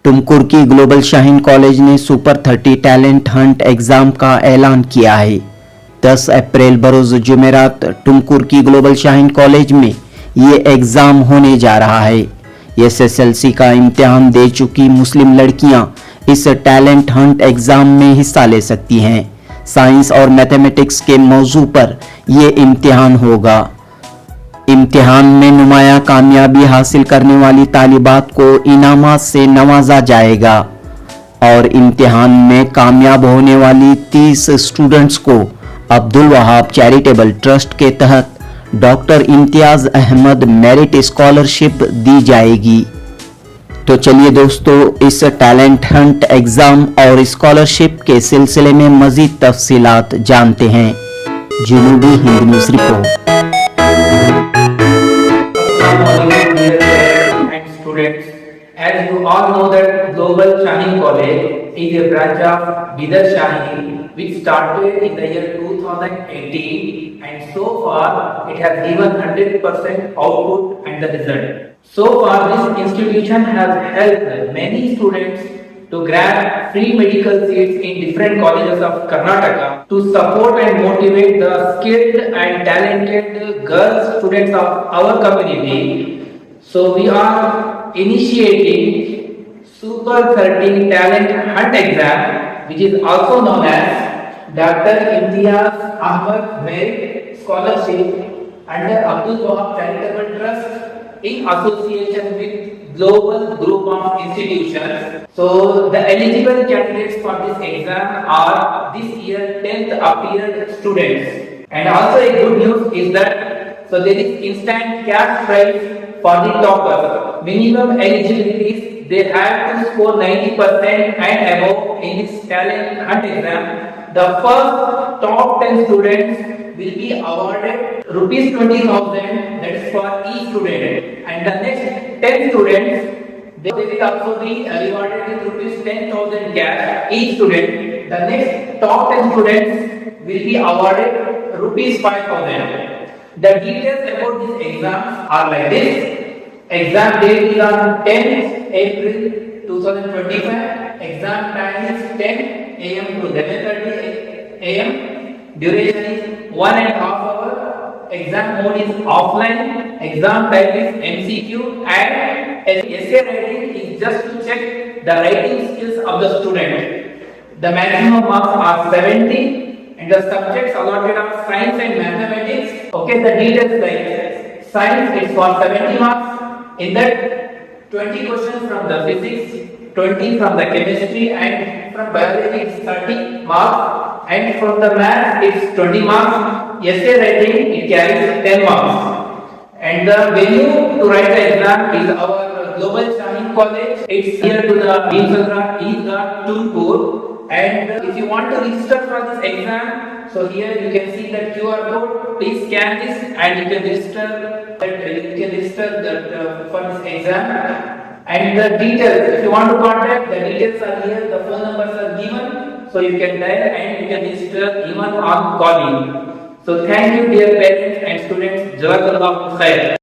टुमकुर की global Shaheen college ने super 30 talent hunt exam का ऐलान किया है। 10 अप्रैल बरोज जुमेरात टुमकुर की ग्लोबल शाहीन कॉलेज में ये एग्जाम होने जा रहा है। SSLC का इम्तिहान दे चुकी मुस्लिम लड़कियां इस टैलेंट हंट एग्जाम में हिस्सा ले सकती हैं। साइंस और मैथमेटिक्स के मौजू पर ये इम्तिहान होगा। इम्तिहान में नुमाया कामयाबी हासिल करने वाली तालिबात को इनामात से नवाजा जाएगा और इम्तिहान में कामयाब होने वाली 30 स्टूडेंट्स को अब्दुल वहाब चैरिटेबल ट्रस्ट के तहत doctor Imtiaz Ahmad merit scholarship दी जाएगी। तो चलिए दोस्तों, इस टैलेंट हंट एग्जाम और स्कॉलरशिप के सिलसिले में मजीद तफसीलात जानते हैं। Junubi Hind news report. And students, as you all know that Global Shaheen College is a branch of Bidar Shaheen which started in the year 2018 and so far it has given 100% output and the result. So far this institution has helped many students to grab free medical seats in different colleges of Karnataka to support and motivate the skilled and talented girls students of our community. So we are initiating Super 30 Talent Hunt Exam, which is also known as Dr. Imtiaz Ahmad Merit Scholarship under Abdul Wahab Charitable Trust in association with Global Group of Institutions. So the eligible candidates for this exam are this year 10th appeared students. And also a good news is that there is instant cash prize for the topper. Minimum eligibility is they have to score 90% and above in this talent hunt exam. The first top 10 students will be awarded rupees 20,000, that is for each student, and the next 10 students they will also be rewarded with rupees 10,000 cash each student. The next top 10 students will be awarded rupees 5,000. The details about this exam are like this. Exam date is on 10th April 2025. Exam time is 10 AM to 11:30 AM. Duration is 1.5 hour. Exam mode is offline. Exam type is MCQ and essay writing is just to check the writing skills of the student. The maximum marks are 70 and the subjects allotted are science and mathematics. Okay, the details like science is for 70 marks. In that 20 questions from the physics, 20 from the chemistry and from biology it's 30 marks and from the math it's 20 marks. Essay writing it carries 10 marks. And the venue to write the exam is our Global Shaheen College. It's near to the Eidgah, Tumkuru. And if you want to register for this exam, so here you can see the QR code. Please scan this and you can register for this exam. And the details, if you want to contact, the details are here. The phone numbers are given, so you can dial and you can register even on calling. So thank you, dear parents and students. Jazakallah khair.